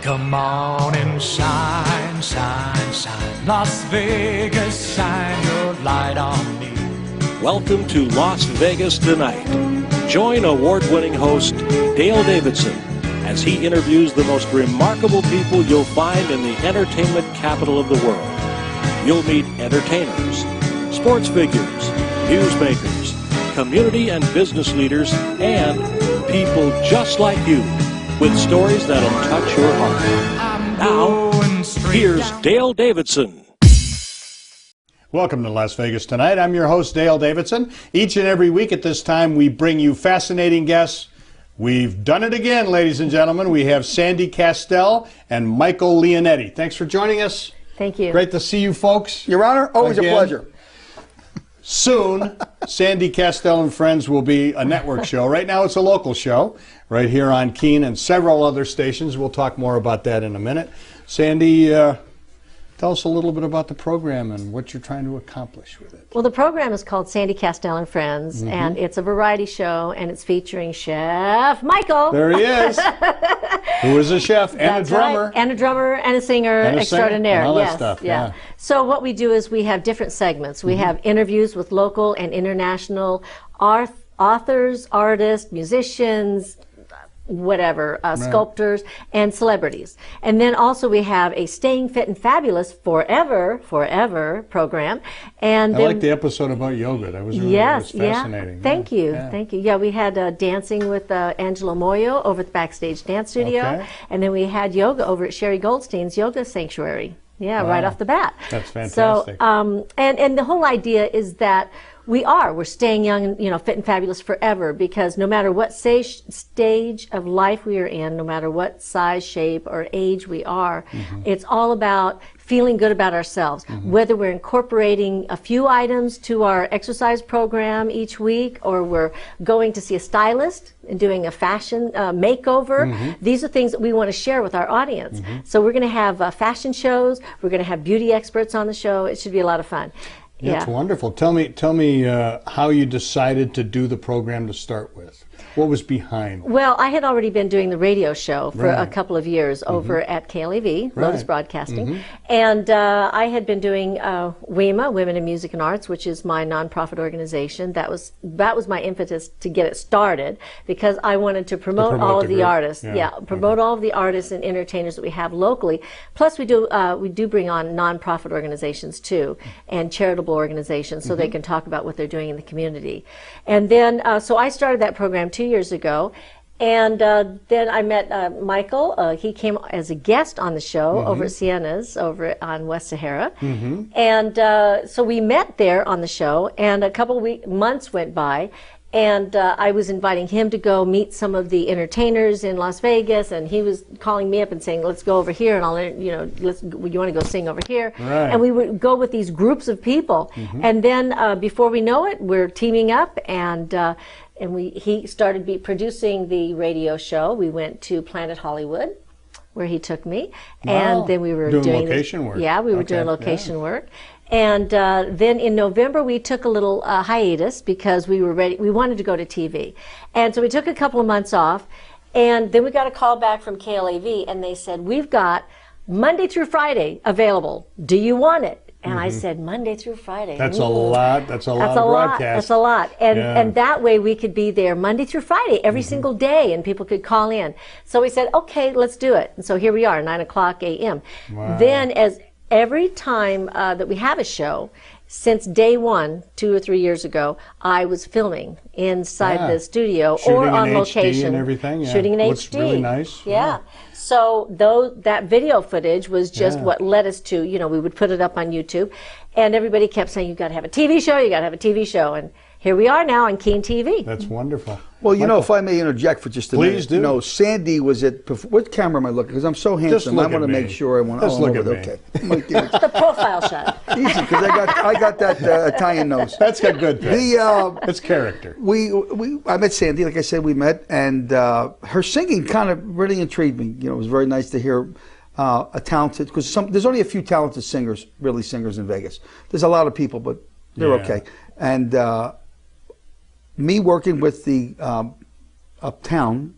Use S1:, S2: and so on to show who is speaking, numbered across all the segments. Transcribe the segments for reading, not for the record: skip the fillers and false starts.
S1: Come on and shine, shine, shine. Las Vegas, shine your light on me.
S2: Welcome to Las Vegas Tonight. Join award-winning host Dale Davidson as he interviews the most remarkable people you'll find in the entertainment capital of the world. You'll meet entertainers, sports figures, newsmakers, community and business leaders, and people just like you with stories that'll touch your heart. Now, here's Dale Davidson.
S3: Welcome to Las Vegas Tonight. I'm your host, Dale Davidson. Each and every week at this time, we bring you fascinating guests. We've done it again, ladies and gentlemen. We have Sandy Kastel and Michael Leonetti. Thanks for joining us.
S4: Thank you.
S3: Great to see you folks.
S5: Your Honor, always
S3: again.
S5: A pleasure.
S3: Soon, Sandy Kastel and Friends will be a network show. Right now, it's a local show right here on Keene and several other stations. We'll talk more about that in a minute. Sandy, tell us a little bit about the program and what you're trying to accomplish with it.
S4: Well, the program is called Sandy Kastel and Friends, and it's a variety show, and it's featuring Chef Michael.
S3: There he is. Who is a chef and
S4: That's
S3: a drummer.
S4: Right. And a drummer and a singer extraordinaire.
S3: And all that
S4: yes,
S3: stuff.
S4: yeah.
S3: Yeah.
S4: So what we do is we have different segments. We have interviews with local and international authors, artists, musicians, whatever, sculptors and celebrities. And then also we have a Staying Fit and Fabulous Forever program. And
S3: I like the episode about yoga. That was really fascinating.
S4: Thank you. Yeah, we had dancing with Angela Moyo over at the Backstage Dance Studio. Okay. And then we had yoga over at Sherry Goldstein's Yoga Sanctuary. Yeah, wow. Right off the bat.
S3: That's fantastic.
S4: So, and the whole idea is that we're staying young and fit and fabulous forever, because no matter what stage of life we are in, no matter what size, shape, or age we are, it's all about feeling good about ourselves. Whether we're incorporating a few items to our exercise program each week, or we're going to see a stylist and doing a fashion makeover, these are things that we want to share with our audience. So we're going to have fashion shows, we're going to have beauty experts on the show. It should be a lot of fun.
S3: That's wonderful. Tell me how you decided to do the program to start with. What was behind?
S4: Well, I had already been doing the radio show for a couple of years over at KLEV, Lotus Broadcasting, and I had been doing WEMA, Women in Music and Arts, which is my nonprofit organization. That was my impetus to get it started, because I wanted to promote all of the artists. Promote all of the artists and entertainers that we have locally. Plus, we do bring on nonprofit organizations too, and charitable organizations, so they can talk about what they're doing in the community. And then, so I started that program 2 years ago, and then I met Michael. He came as a guest on the show over at Sienna's over on West Sahara, and so we met there on the show, and a couple months went by, and I was inviting him to go meet some of the entertainers in Las Vegas, and he was calling me up and saying, "Let's go over here, and you want to go sing over here?"
S3: Right.
S4: And we would go with these groups of people, and then before we know it, we're teaming up, and he started producing the radio show. We went to Planet Hollywood, where he took me, and then we were doing
S3: location work.
S4: Yeah, we were doing location work. And then in November, we took a little hiatus because we were ready. We wanted to go to TV. And so we took a couple of months off. And then we got a call back from KLAV, and they said, "We've got Monday through Friday available. Do you want it?" And I said, Monday through Friday.
S3: That's a lot. That's a lot of broadcast.
S4: That's a lot. And that way we could be there Monday through Friday every single day, and people could call in. So we said, okay, let's do it. And so here we are, 9 o'clock a.m.
S3: Wow.
S4: Then as every time that we have a show, since day one, 2 or 3 years ago, I was filming inside the studio or on location.
S3: And everything.
S4: Shooting in
S3: Looks
S4: HD.
S3: Really nice.
S4: Yeah. So that video footage was just what led us to, we would put it up on YouTube, and everybody kept saying, "You've got to have a TV show, you got to have a TV show." And here we are now on Keene TV.
S3: That's wonderful.
S5: Well, if I may interject for just a minute.
S3: Please do.
S5: Sandy was at, what camera am I looking? Because I'm so handsome, I want to make sure I want to.
S3: Just look at me.
S5: Okay.
S4: The profile shot.
S5: Easy, because I got that Italian nose.
S3: That's got good things. It's character.
S5: I met Sandy, like I said, we met, and her singing kind of really intrigued me. It was very nice to hear a talented, because there's only a few talented singers in Vegas. There's a lot of people, but they're okay. And me working with the Uptown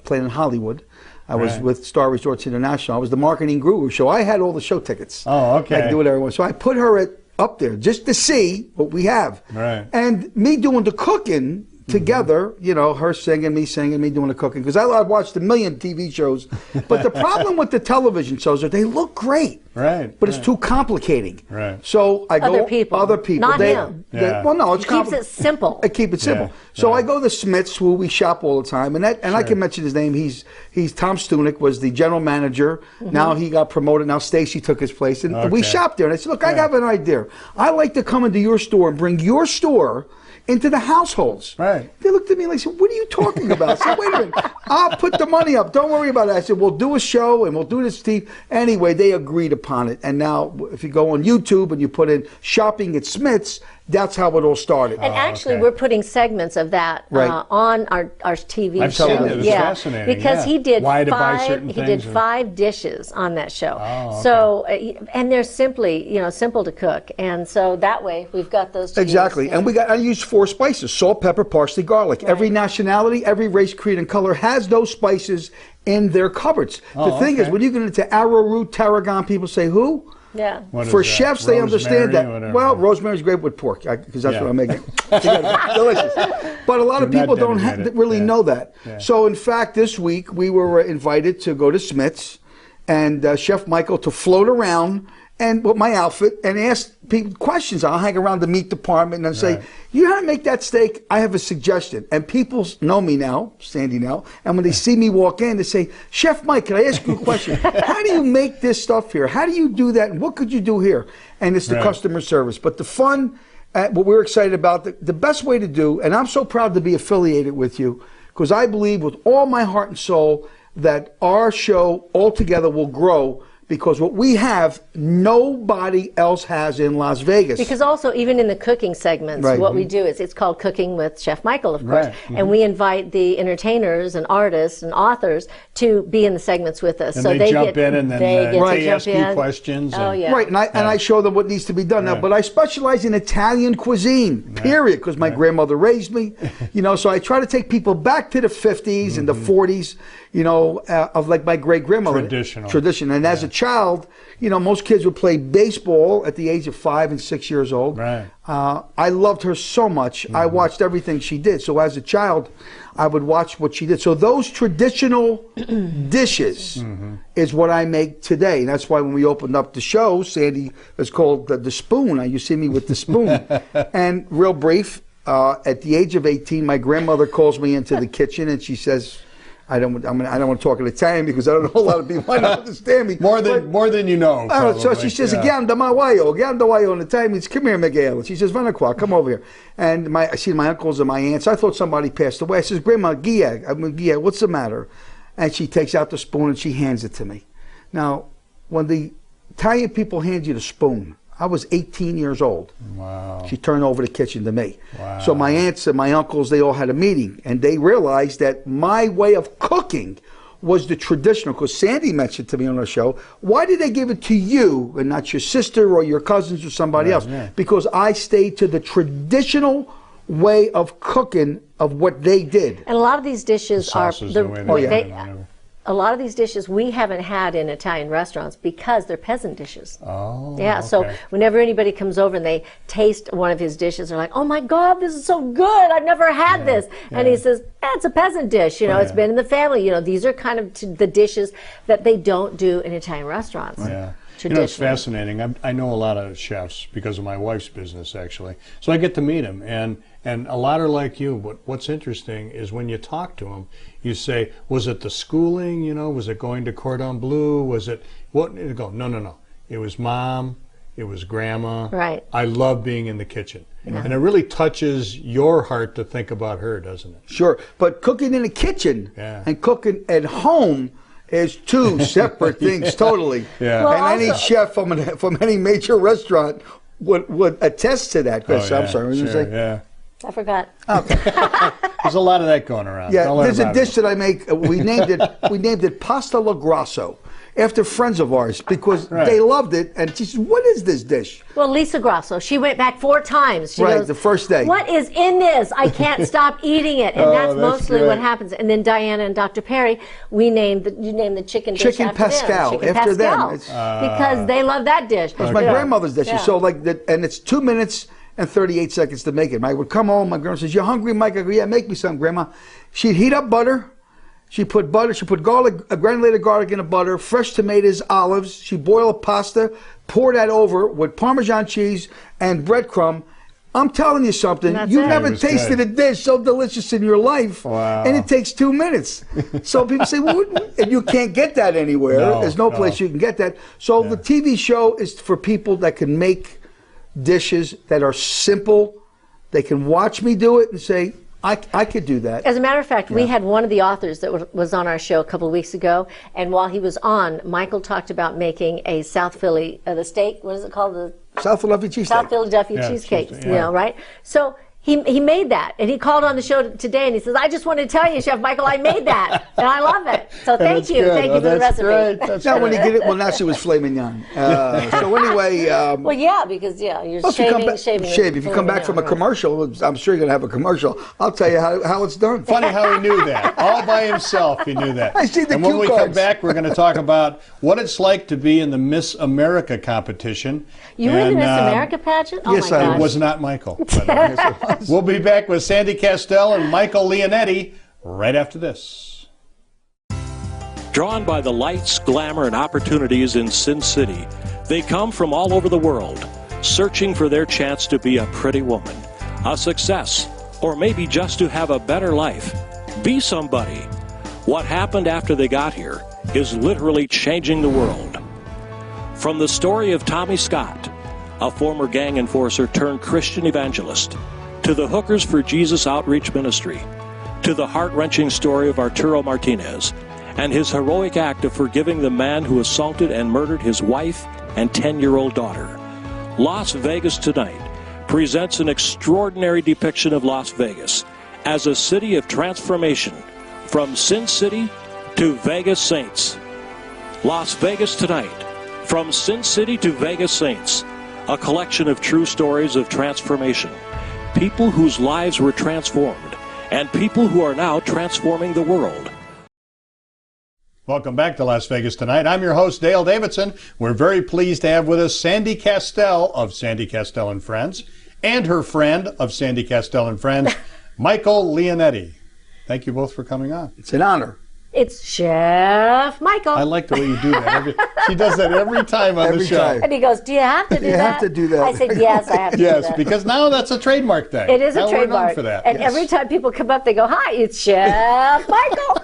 S5: playing in Hollywood. I was with Star Resorts International. I was the marketing guru, so I had all the show tickets.
S3: Oh, okay.
S5: I could do whatever I want. So I put her up there just to see what we have.
S3: Right.
S5: And me doing the cooking together, you know, her singing, me doing the cooking. Because I watched a million TV shows. But the problem with the television shows is they look great.
S3: Right.
S5: But it's too complicating.
S3: Right.
S5: So I go...
S4: Other people.
S5: Not
S4: Not him.
S5: Well, no, it's
S4: Keeps it simple.
S5: I keep it simple.
S3: Yeah.
S5: So I go to Smith's, who we shop all the time, and I can mention his name. He's Tom Stunick, was the general manager. Now he got promoted. Now Stacy took his place, and we shopped there. And I said, look, I have an idea. I like to come into your store and bring your store into the households.
S3: Right.
S5: They looked at me like, what are you talking about? I said, wait a minute. I'll put the money up. Don't worry about it. I said, we'll do a show and we'll do this, Steve. Anyway, they agreed upon it. And now if you go on YouTube and you put in shopping at Smith's, that's how it all started.
S4: And actually, we're putting segments of that on our TV
S3: I've
S4: show.
S3: seen it. It was fascinating.
S4: Because he did
S3: Why to buy certain
S4: he did
S3: things
S4: 5 dishes on that show.
S3: Oh, okay.
S4: So, and they're simple to cook. And so that way, we've got those to
S5: Exactly.
S4: use.
S5: And I used 4 spices: salt, pepper, parsley, garlic. Every nationality, every race, creed, and color has those spices in their cupboards. The thing is, when you get into arrowroot, tarragon, people say, who?
S4: Yeah.
S5: For chefs, they understand that.
S3: Whatever.
S5: Well, rosemary's great with pork, because that's what I'm making. Delicious. But a lot of people don't really know that.
S3: Yeah.
S5: So, in fact, this week we were invited to go to Smith's and Chef Michael to float around and with my outfit and ask people questions. I'll hang around the meat department and say, you know how to make that steak? I have a suggestion. And people know me now, Sandy now, and when they see me walk in, they say, Chef Mike, can I ask you a question? How do you make this stuff here? How do you do that? And what could you do here? And it's the customer service. But the fun, what we're excited about, the best way to do, and I'm so proud to be affiliated with you, because I believe with all my heart and soul that our show altogether will grow, because what we have, nobody else has in Las Vegas.
S4: Because also, even in the cooking segments, what we do is, it's called Cooking with Chef Michael, of course. And we invite the entertainers and artists and authors to be in the segments with us.
S3: And
S4: so
S3: they jump in and then
S4: they
S3: ask you questions.
S5: Right, and I show them what needs to be done now. But I specialize in Italian cuisine, period, because my grandmother raised me. You know, so I try to take people back to the 50s and the 40s, you know, of like my great-grandmother. Tradition. And as a child, you know, most kids would play baseball at the age of 5 and 6 years old. I loved her so much. I watched everything she did. So as a child, I would watch what she did. So those traditional dishes is what I make today. And that's why when we opened up the show, Sandy is called the Spoon. You see me with the spoon. And real brief, at the age of 18, my grandmother calls me into the kitchen and she says, I don't want to talk in Italian because I don't know a lot of people might not understand me.
S3: More than you know.
S5: So she says, "Ghianda in Italian means come here, Miguel." She says, "Vieni qua, come over here." And I see my uncles and my aunts. I thought somebody passed away. I says, "Grandma, Gia, what's the matter?" And she takes out the spoon and she hands it to me. Now, when the Italian people hand you the spoon, I was 18 years old.
S3: Wow.
S5: She turned over the kitchen to me.
S3: Wow.
S5: So my aunts and my uncles, they all had a meeting, and they realized that my way of cooking was the traditional, because Sandy mentioned to me on our show, why did they give it to you and not your sister or your cousins or somebody else? Because I stayed to the traditional way of cooking of what they did.
S4: And a lot of these dishes are... A lot of these dishes we haven't had in Italian restaurants because they're peasant dishes. So whenever anybody comes over and they taste one of his dishes, they're like, "Oh my God, this is so good! I've never had this." And he says, "It's a peasant dish. You know, it's been in the family. You know, these are kind of the dishes that they don't do in Italian restaurants."
S3: You know, it's fascinating. I know a lot of chefs because of my wife's business, actually. So I get to meet them, and a lot are like you. But what's interesting is when you talk to them, you say, "Was it the schooling? You know, was it going to Cordon Bleu? Was it what?" And you go, "No. It was mom. It was grandma.
S4: Right.
S3: I love being in the kitchen." And it really touches your heart to think about her, doesn't it?
S5: Sure, but cooking in the kitchen and cooking at home is two separate things, totally.
S4: Well,
S5: and any chef from any major restaurant would attest to that. I'm sorry,
S4: I forgot.
S3: There's a lot of that going around.
S5: Yeah, there's a dish that I make. We named it pasta al grasso. after friends of ours because they loved it. And she said, "What is this dish?"
S4: Well, Lisa Grasso, she went back 4 times. She goes,
S5: the first day.
S4: "What is in this? I can't stop eating it." And that's mostly what happens. And then Diana and Dr. Perry, you named the chicken dish
S5: Chicken
S4: after
S5: Pascal.
S4: them. Chicken
S5: After
S4: Pascal.
S5: them.
S4: Because they love that dish.
S5: It's my grandmother's dish. So like that, and it's 2 minutes and 38 seconds to make it. I would come home. My grandma says, "You hungry, Mike?" I go, "Yeah, make me some, Grandma." She'd heat up butter. She put garlic, granulated garlic in the butter, fresh tomatoes, olives. She'd boil a pasta, pour that over with Parmesan cheese and breadcrumb. I'm telling you something. You've never tasted a dish so delicious in your life, and it takes 2 minutes. So people say, "Well, and you can't get that anywhere. There's no place you can get that." So the TV show is for people that can make dishes that are simple. They can watch me do it and say, I could do that.
S4: As a matter of fact, we had one of the authors that was on our show a couple of weeks ago, and while he was on, Michael talked about making a South Philly, the steak, what is it called? The
S5: South Philadelphia cheesesteak.
S4: South Philadelphia cheesecake, you know, right? So he made that, and he called on the show today, and he says, "I just want to tell you, Chef Michael, I made that, and I love it. So thank you for the recipe."
S5: Now when you get it, well, now she was filet mignon. So anyway,
S4: well, yeah, because you're shaving.
S5: If you come back from a commercial, I'm sure you're gonna have a commercial. I'll tell you how it's done.
S3: Funny how he knew that. All by himself, he knew that.
S5: I see the
S3: And when
S5: cue
S3: we
S5: cards.
S3: come back, we're going to talk about what it's like to be in the Miss America competition.
S4: You were in the Miss America pageant? Oh
S5: yes,
S4: my gosh.
S3: It was not Michael. We'll be back with Sandy Kastel and Michael Leonetti right after this.
S2: Drawn by the lights, glamour, and opportunities in Sin City, they come from all over the world, searching for their chance to be a pretty woman, a success, or maybe just to have a better life. Be somebody. What happened after they got here is literally changing the world. From the story of Tommy Scott, a former gang enforcer turned Christian evangelist, to the Hookers for Jesus Outreach Ministry, to the heart-wrenching story of Arturo Martinez and his heroic act of forgiving the man who assaulted and murdered his wife and 10-year-old daughter. Las Vegas Tonight presents an extraordinary depiction of Las Vegas as a city of transformation, from Sin City to Vegas Saints. Las Vegas Tonight, from Sin City to Vegas Saints, a collection of true stories of transformation. People whose lives were transformed, and people who are now transforming the world.
S3: Welcome back to Las Vegas Tonight. I'm your host, Dale Davidson. We're very pleased to have with us Sandy Kastel of Sandy Kastel and Friends, and her friend of Sandy Kastel and Friends, Michael Leonetti. Thank you both for coming on.
S5: It's an honor.
S4: It's Chef Michael.
S3: I like the way you do that. She does that every time on the show.
S5: Time.
S4: And he goes, "Do you have to do that?"
S5: You have to do that.
S4: I said, "Yes, I have to do that."
S3: Yes, because now that's a trademark thing.
S4: It is a
S3: Now we're known
S4: trademark.
S3: for that.
S4: And
S3: Yes.
S4: every time people come up, they go, "Hi, it's Chef Michael."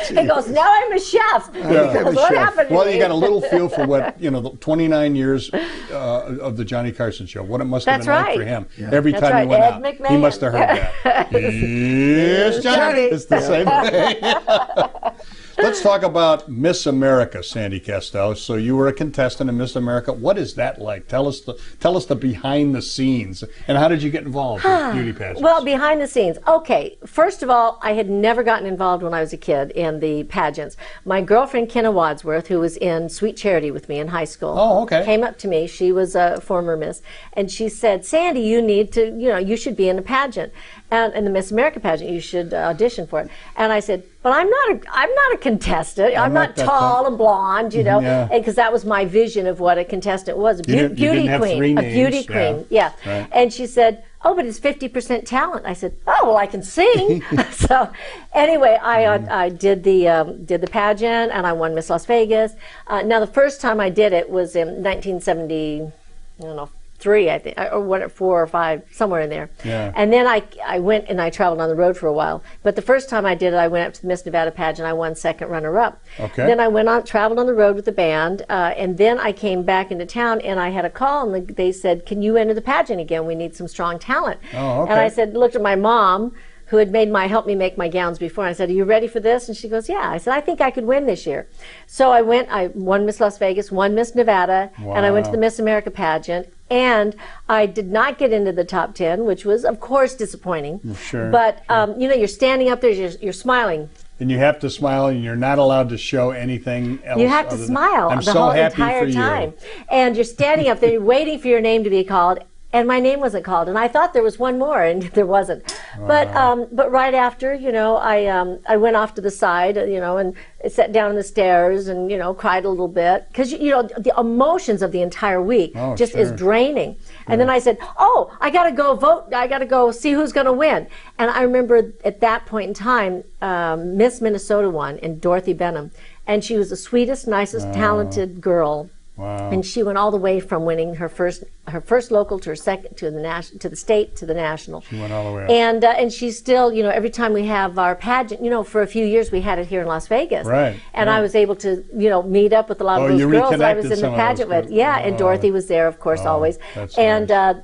S4: He goes, "Now I'm a chef."
S3: Yeah.
S4: What happened to
S3: Well,
S4: me?
S3: you got a little feel for what, the 29 years of the Johnny Carson show, what it must have
S4: That's
S3: been like
S4: right.
S3: for him. Every
S4: That's
S3: time
S4: right.
S3: he went
S4: Ed
S3: out,
S4: McMahon.
S3: he must have heard that. Yes, Johnny. It's the same thing. Let's talk about Miss America, Sandy Kastel. So you were a contestant in Miss America. What is that like? Tell us the behind the scenes, and how did you get involved with beauty pageants?
S4: Well, behind the scenes. Okay, first of all, I had never gotten involved when I was a kid in the pageants. My girlfriend, Kenna Wadsworth, who was in Sweet Charity with me in high school, came up to me. She was a former Miss, and she said, "Sandy, you need to, you should be in a pageant. And in the Miss America pageant, you should audition for it." And I said, "But I'm not a contestant. I'm not tall and blonde, because that was my vision of what a contestant was, a beauty queen, a beauty queen." Yeah.
S3: Right.
S4: And she said, "Oh, but it's 50% talent." I said, "Oh, well, I can sing." So anyway, I did the pageant, and I won Miss Las Vegas. Now the first time I did it was in 1970. I don't know. 3, I think, or 4 or 5, somewhere in there.
S3: Yeah.
S4: And then I went and I traveled on the road for a while. But the first time I did it, I went up to the Miss Nevada pageant. I won second runner-up.
S3: Okay.
S4: Then I traveled on the road with the band, and then I came back into town and I had a call, and they said, "Can you enter the pageant again? We need some strong talent."
S3: Oh, okay.
S4: And I said, looked at my mom, who had helped me make my gowns before. I said, "Are you ready for this?" And she goes, "Yeah." I said, "I think I could win this year." So I won Miss Las Vegas, won Miss Nevada, and I went to the Miss America pageant. And I did not get into the top 10, which was, of course, disappointing.
S3: Sure.
S4: But, you're standing up there, you're smiling
S3: and you have to smile, and you're not allowed to show anything else.
S4: You have to smile the
S3: so
S4: whole
S3: happy
S4: entire
S3: for
S4: time.
S3: You.
S4: And you're standing up there, you're waiting for your name to be called, and my name wasn't called, and I thought there was one more, and there wasn't.
S3: Wow.
S4: But right after, I went off to the side, and sat down on the stairs, and cried a little bit, because the emotions of the entire week just is draining. And then I said, "Oh, I got to go vote. I got to go see who's going to win." And I remember at that point in time, Miss Minnesota won, and Dorothy Benham, and she was the sweetest, nicest, talented girl.
S3: Wow.
S4: And she went all the way from winning her first local to her second, to the state, to the national.
S3: She went all the way up.
S4: And she's still, every time we have our pageant, for a few years we had it here in Las Vegas.
S3: Right.
S4: And I was able to, meet up with a lot of those girls that I was in the pageant with. Yeah, and Dorothy was there, of course, always. And
S3: nice.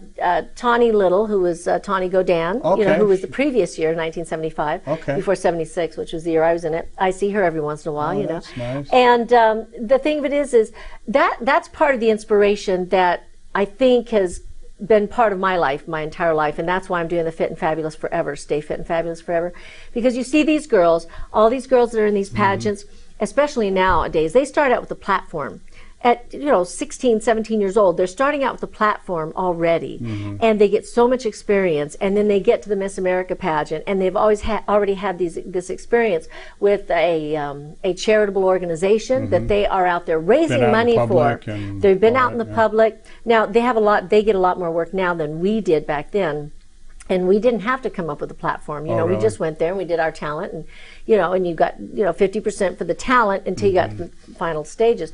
S4: Tawny Little, who was Tawny Godan, who was the previous year, 1975, before 76, which was the year I was in it. I see her every once in a while,
S3: That's nice.
S4: And the thing of it is that's part of the inspiration that I think has been part of my life, my entire life, and that's why I'm doing the Fit and Fabulous Forever, Stay Fit and Fabulous Forever, because you see these girls, all these girls that are in these pageants, especially nowadays, they start out with a platform. At 16, 17 years old, they're starting out with a platform already, and they get so much experience, and then they get to the Miss America pageant, and they've already had this experience with a charitable organization that they are out there raising money for. They've been out in the public. Now they get a lot more work now than we did back then. And we didn't have to come up with a platform. We just went there and we did our talent, and and you got 50% for the talent until you got to the final stages.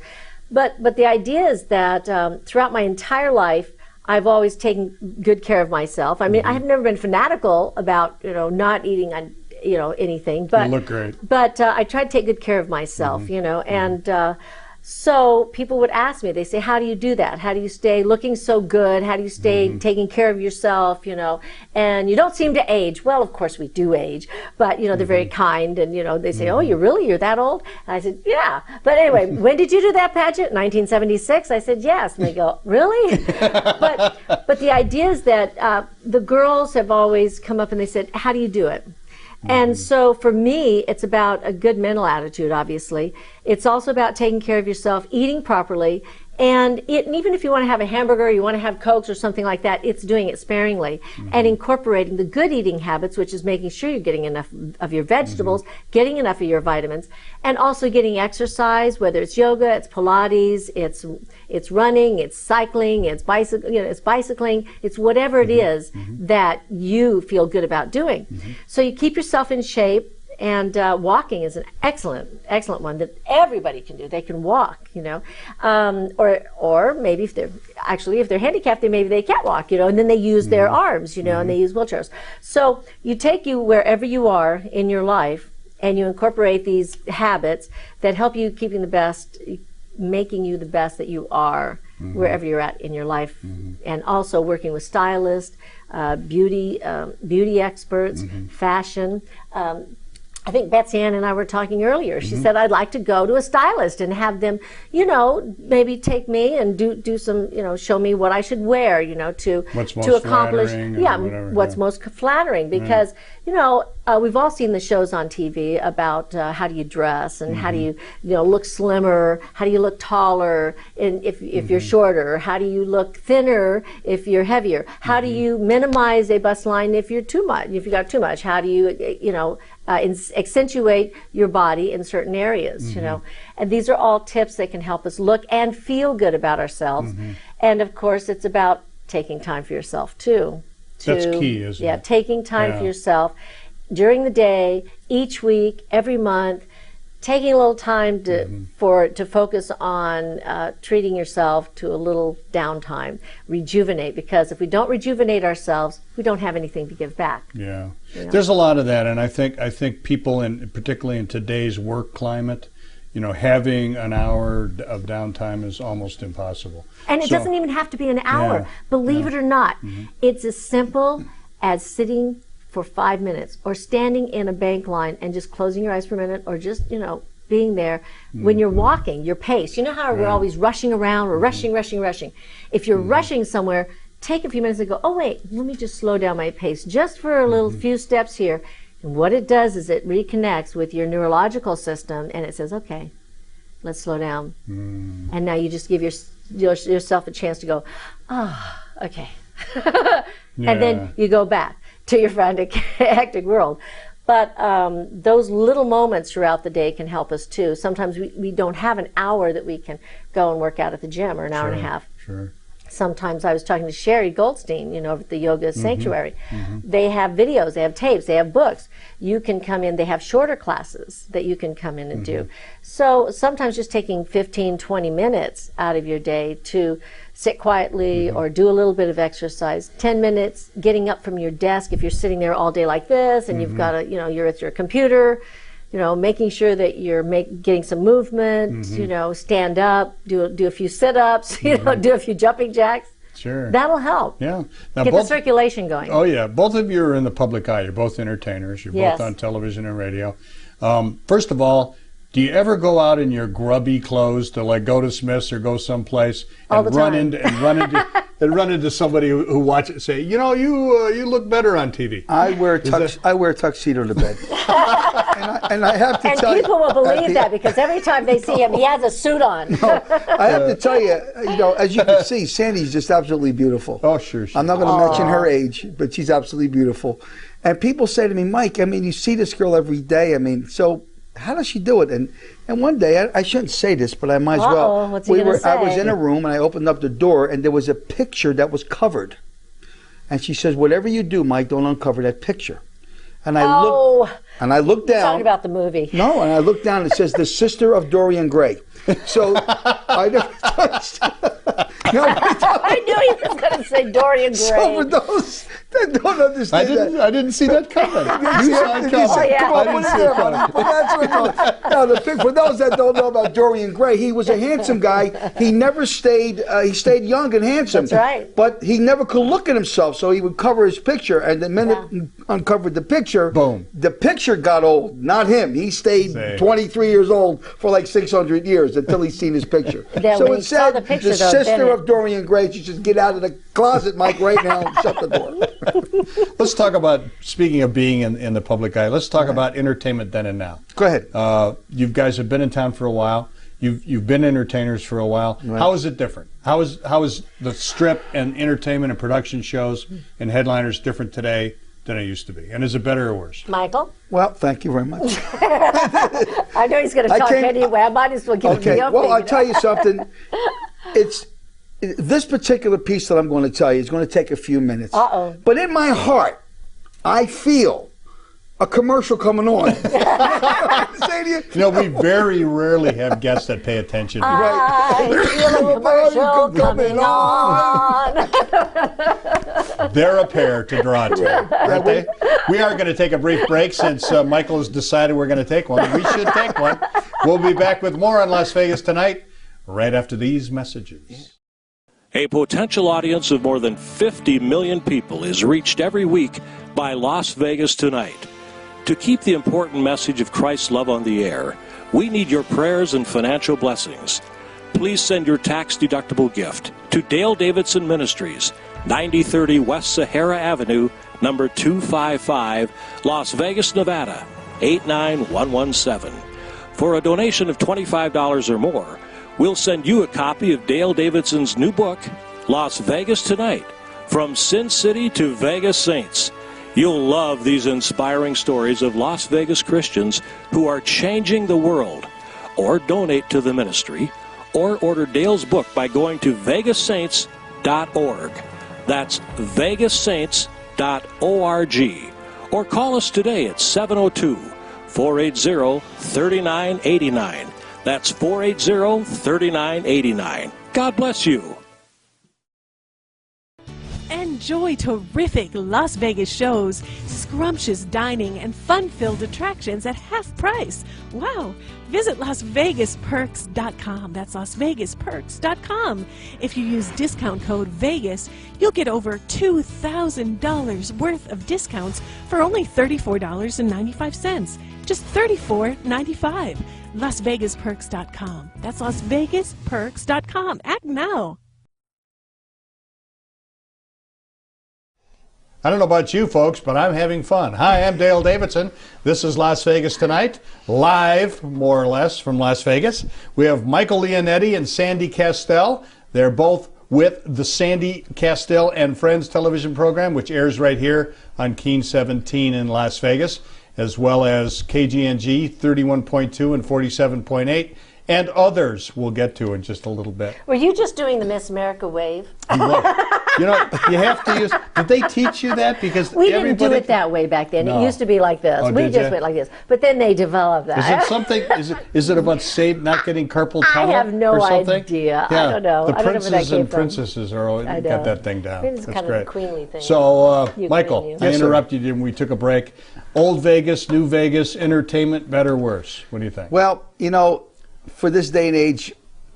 S4: But the idea is that throughout my entire life, I've always taken good care of myself. I mean, I have never been fanatical about not eating anything. But
S3: you look great.
S4: But I try to take good care of myself. And so people would ask me. They say, "How do you do that? How do you stay looking so good? How do you stay taking care of yourself? And you don't seem to age." Well, of course we do age, but they're very kind, and they say, "Oh, you're that old?" And I said, "Yeah." But anyway, when did you do that pageant? 1976. I said, "Yes." And they go, "Really?" but the idea is that the girls have always come up and they said, "How do you do it?" And so for me, it's about a good mental attitude, obviously. It's also about taking care of yourself, eating properly, and even if you want to have a hamburger, you want to have Cokes or something like that, it's doing it sparingly and incorporating the good eating habits, which is making sure you're getting enough of your vegetables, getting enough of your vitamins, and also getting exercise, whether it's yoga, it's Pilates, it's running, it's cycling, it's bicycling, it's whatever it is that you feel good about doing. So you keep yourself in shape. And walking is an excellent one that everybody can do. They can walk, or maybe if they're handicapped, maybe they can't walk, and then they use their arms, and they use wheelchairs. So you take you wherever you are in your life, and you incorporate these habits that help you keeping the best, making you the best that you are wherever you're at in your life, and also working with stylists, beauty experts, fashion. I think Betsy Ann and I were talking earlier. She said, "I'd like to go to a stylist and have them, maybe take me and do some, show me what I should wear, to accomplish, what's most flattering." Because, we've all seen the shows on TV about how do you dress and how do you, look slimmer, how do you look taller, and if you're shorter, how do you look thinner if you're heavier, how do you minimize a bust line if you got too much, how do you, accentuate your body in certain areas, and these are all tips that can help us look and feel good about ourselves. And of course, it's about taking time for yourself too.
S3: That's key, isn't it?
S4: Yeah, taking time for yourself during the day, each week, every month, taking a little time to focus on treating yourself to a little downtime, rejuvenate, because if we don't rejuvenate ourselves, we don't have anything to give back.
S3: Yeah. There's a lot of that, and I think people, particularly in today's work climate, having an hour of downtime is almost impossible.
S4: And it doesn't even have to be an hour. Believe it or not, it's as simple as sitting for 5 minutes or standing in a bank line and just closing your eyes for a minute, or just, being there when you're walking, your pace. You know how we're always rushing around, we're rushing. If you're rushing somewhere, take a few minutes and go, "Oh wait, let me just slow down my pace just for a little few steps here." And what it does is it reconnects with your neurological system, and it says, okay, let's slow down. And now you just give yourself a chance to go, okay. And then you go back to your frantic, hectic world. But those little moments throughout the day can help us too. Sometimes we don't have an hour that we can go and work out at the gym, or an hour and a half. Sometimes I was talking to Sherry Goldstein, over at the Yoga Sanctuary. They have videos, they have tapes, they have books. You can come in, they have shorter classes that you can come in and do. So sometimes just taking 15, 20 minutes out of your day to sit quietly or do a little bit of exercise. 10 minutes getting up from your desk if you're sitting there all day like this and you've got you're at your computer. Making sure that you're getting some movement, stand up, do a few sit-ups, do a few jumping jacks.
S3: Sure.
S4: That'll help.
S3: Yeah. Now,
S4: get the circulation going.
S3: Oh, yeah. Both of you are in the public eye. You're both entertainers. You're both on television and radio. First of all, do you ever go out in your grubby clothes to go to Smith's or go someplace and run into somebody who watches it, say, you look better on TV?
S5: I wear a tuxedo to bed. and I have to tell you.
S4: And people will believe that because every time they see him, he has a suit on.
S5: No, I have to tell you, as you can see, Sandy's just absolutely beautiful.
S3: Oh, sure.
S5: I'm not going to mention her age, but she's absolutely beautiful. And people say to me, Mike, you see this girl every day. So how does she do it? And one day, I shouldn't say this, but I might as well.
S4: What's he gonna say?
S5: I was in a room and I opened up the door and there was a picture that was covered. And she says, whatever you do, Mike, don't uncover that picture. And I looked down.
S4: Talking about the movie.
S5: No, and I looked down and it says the sister of Dorian Gray. So I never touched.
S4: I knew he was going to say Dorian Gray.
S5: So for those that don't understand
S3: I didn't see that coming. You saw it coming.
S5: I didn't see it coming. For those that don't know about Dorian Gray, he was a handsome guy. He never stayed. He stayed young and handsome.
S4: That's right.
S5: But he never could look at himself, so he would cover his picture. And the minute he uncovered the picture,
S3: boom,
S5: the picture got old. Not him. He stayed 23 years old for 600 years until he's seen his picture. So it said the sister of Dorian Gray. You should get out of the closet, Mike, right now and shut the door.
S3: Let's talk about, speaking of being in the public eye, let's talk about entertainment then and now.
S5: Go ahead.
S3: You guys have been in town for a while. You've been entertainers for a while. Right. How is it different? How is the strip and entertainment and production shows and headliners different today than it used to be? And is it better or worse?
S4: Michael?
S5: Well, thank you very much.
S4: I know he's going to talk anyway. I might as well give him the opening.
S5: Well, I'll tell you something. This particular piece that I'm going to tell you is going to take a few minutes. But in my heart, I feel a commercial coming on.
S3: We very rarely have guests that pay attention.
S4: I feel a commercial coming on.
S3: They're a pair to draw to, aren't they? We are going to take a brief break since Michael has decided we're going to take one. We should take one. We'll be back with more on Las Vegas Tonight right after these messages.
S2: A potential audience of more than 50 million people is reached every week by Las Vegas Tonight. To keep the important message of Christ's love on the air, we need your prayers and financial blessings. Please send your tax-deductible gift to Dale Davidson Ministries, 9030 West Sahara Avenue, number 255, Las Vegas, Nevada, 89117. For a donation of $25 or more, we'll send you a copy of Dale Davidson's new book, Las Vegas Tonight, From Sin City to Vegas Saints. You'll love these inspiring stories of Las Vegas Christians who are changing the world. Or donate to the ministry, or order Dale's book by going to vegassaints.org. That's vegassaints.org. Or call us today at 702-480-3989. That's 480-3989. God bless you.
S6: Enjoy terrific Las Vegas shows, scrumptious dining, and fun-filled attractions at half price. Wow! Visit LasVegasPerks.com. That's LasVegasPerks.com. If you use discount code VEGAS, you'll get over $2,000 worth of discounts for only $34.95. Just $34.95. LasVegasPerks.com. That's LasVegasPerks.com. Act now.
S3: I don't know about you folks, but I'm having fun. Hi, I'm Dale Davidson. This is Las Vegas Tonight, live, more or less, from Las Vegas. We have Michael Leonetti and Sandy Kastel. They're both with the Sandy Kastel and Friends television program, which airs right here on Keen 17 in Las Vegas, as well as KGNG 31.2 and 47.8. And others we'll get to in just a little bit.
S4: Were you just doing the Miss America wave?
S3: You know, you have to use. Did they teach you that? Because
S4: we didn't do it that way back then. No. It used to be like this.
S3: Oh,
S4: we just went like this. But then they developed that.
S3: Is it something? Is it about not getting carpal tunnel?
S4: I have no idea.
S3: Yeah.
S4: I don't know.
S3: The
S4: I don't know where that
S3: princes
S4: came
S3: and
S4: from.
S3: princesses are always got that thing down.
S4: It's
S3: That's
S4: kind
S3: great.
S4: of a queenly thing.
S3: So, Michael, I interrupted you and we took a break. Old Vegas, New Vegas, entertainment, better, worse? What do you think?
S5: Well, you know, for this day and age,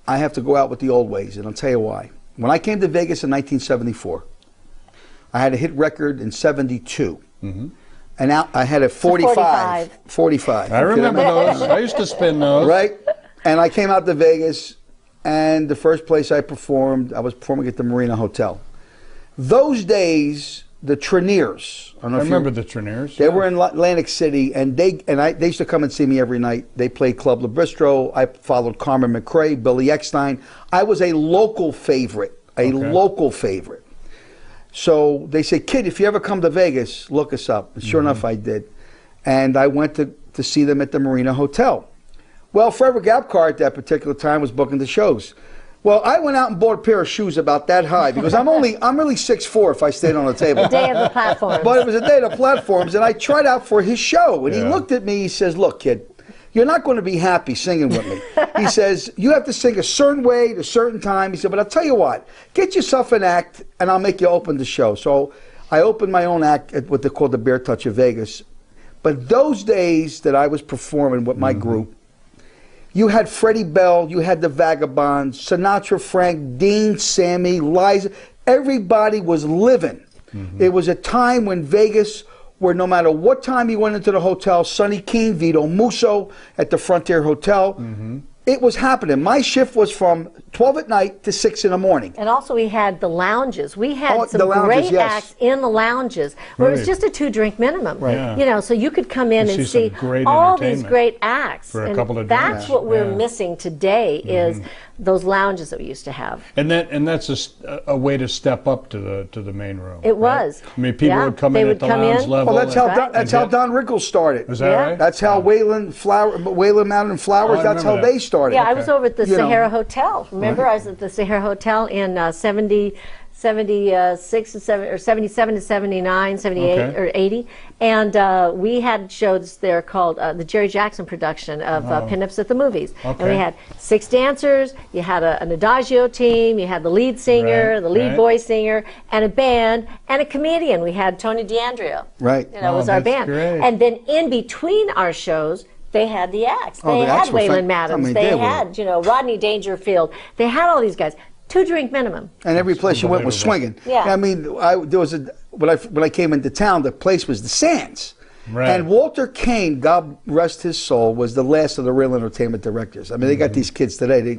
S5: I have to go out with the old ways, and I'll tell you why. When I came to Vegas in 1974, I had a hit record in 72. Mm-hmm. And now I had a 45. 45.
S3: I remember those. I used to spin those.
S5: Right? And I came out to Vegas, and the first place I was performing at the Marina Hotel. Those days, the Treniers.
S3: I remember the Treniers.
S5: They were in Atlantic City, and they used to come and see me every night. They played Club La Bistro. I followed Carmen McRae, Billy Eckstein. I was a local favorite, local favorite. So they said, kid, if you ever come to Vegas, look us up. And sure enough, I did. And I went to see them at the Marina Hotel. Well, Frederick Apcar at that particular time was booking the shows. Well, I went out and bought a pair of shoes about that high because I'm really 6'4" if I stayed on the table.
S4: The day of the platforms.
S5: But it was a day of the platforms, and I tried out for his show. And he looked at me, he says, look, kid, you're not going to be happy singing with me. He says, you have to sing a certain way at a certain time. He said, but I'll tell you what, get yourself an act, and I'll make you open the show. So I opened my own act at what they call the Bear Touch of Vegas. But those days that I was performing with my group, you had Freddie Bell, you had the Vagabonds, Sinatra, Frank, Dean, Sammy, Liza. Everybody was living. It was a time when Vegas, where no matter what time you went into the hotel, Sonny Keene, Vito Musso at the Frontier Hotel, it was happening. My shift was from 12 at night to 6 in the morning.
S4: And also we had the lounges. We had some great acts in the lounges where it was just a 2-drink minimum.
S3: Right. Yeah.
S4: You know, so you could come in and see all these great acts.
S3: For a couple of
S4: that's
S3: drinks.
S4: what we're missing today is those lounges that we used to have.
S3: And that's a way to step up to the main room.
S4: It was.
S3: I mean, people would come in at the lounge level.
S5: Well, that's how Don Rickles started.
S3: Was that right?
S5: That's how Waylon Mountain and Flowers. That's how they started.
S4: Yeah, I was over at the Sahara Hotel. Remember, I was at the Sahara Hotel in 76 and 7 or 77 to 79, 78 or 80, and we had shows there called the Jerry Jackson production of Pinups at the Movies. And we had 6 dancers. You had an adagio team. You had the lead singer, the lead boy singer, and a band and a comedian. We had Tony D'Andrea.
S5: Right.
S4: You know, was our band.
S3: Great.
S4: And then in between our shows, they had the acts. They had Waylon Maddox. They had, Rodney Dangerfield. They had all these guys. 2-drink minimum. And
S5: every place you went was swinging.
S4: Yeah.
S5: I mean, when I came into town, the place was the Sands.
S3: Right.
S5: And Walter Kane, God rest his soul, was the last of the real entertainment directors. I mean, they got these kids today,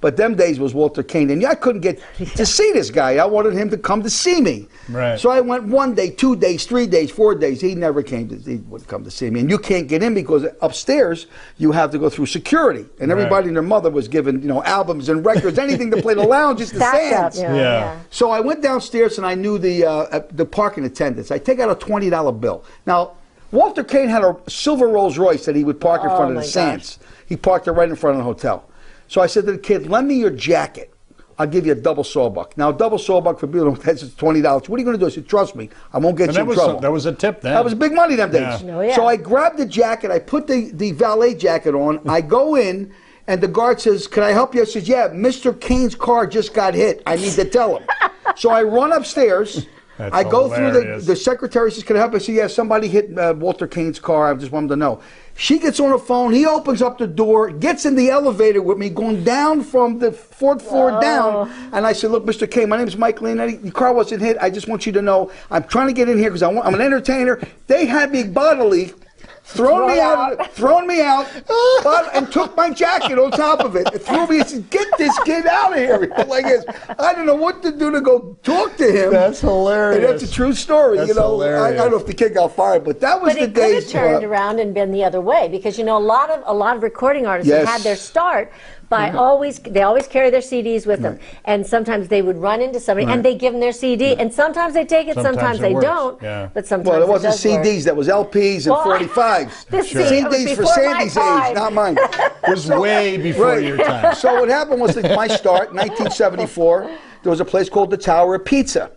S5: But them days was Walter Kane. And I couldn't get to see this guy. I wanted him to come to see me.
S3: Right.
S5: So I went 1 day, 2 days, 3 days, 4 days. He never came. He would come to see me. And you can't get in because upstairs you have to go through security. And everybody and their mother was given, albums and records, anything to play the lounge at the Sands.
S3: Yeah.
S5: So I went downstairs and I knew the parking attendants. I take out a $20 bill. Now, Walter Kane had a silver Rolls Royce that he would park in front of the Sands. He parked it right in front of the hotel. So I said to the kid, lend me your jacket. I'll give you a double sawbuck. Now, a double sawbuck for people, that's $20. What are you going to do? I said, trust me, I won't get you in trouble.
S3: That was a tip then.
S5: That was big money them days.
S4: Oh, yeah.
S5: So I grabbed the jacket. I put the valet jacket on. I go in, and the guard says, can I help you? I says, yeah, Mr. Kane's car just got hit. I need to tell him. So I run upstairs. I go through the secretary says, can I help? I say, yeah, somebody hit Walter Kane's car. I just want him to know. She gets on the phone. He opens up the door, gets in the elevator with me, going down from the 4th floor down. And I said, look, Mr. Kane, my name is Mike Leonetti. Your car wasn't hit. I just want you to know I'm trying to get in here because I'm an entertainer. They had me bodily thrown me out, and took my jacket on top of it. And threw me and said, "Get this kid out of here!" Like this. I didn't know what to do to go talk to him.
S3: That's hilarious.
S5: And that's a true story.
S3: That's
S5: you know,
S3: hilarious.
S5: I don't know if the kid got fired, but that was the
S4: But it could
S5: days.
S4: have turned around and been the other way, because you know a lot of recording artists
S5: Yes.
S4: had their start by they always carry their CDs with them, and sometimes they would run into somebody and they give them their CD, and sometimes they take it, sometimes they
S3: works.
S4: don't.
S3: Yeah.
S4: But sometimes
S5: Well, it wasn't
S4: does work.
S5: CDs. That was LPs and 45s.
S4: This
S5: CDs for
S4: before my
S5: Sandy's
S4: time.
S5: age, not mine.
S3: It was way before your time.
S5: So what happened was that my start, 1974, there was a place called the Tower of Pizza.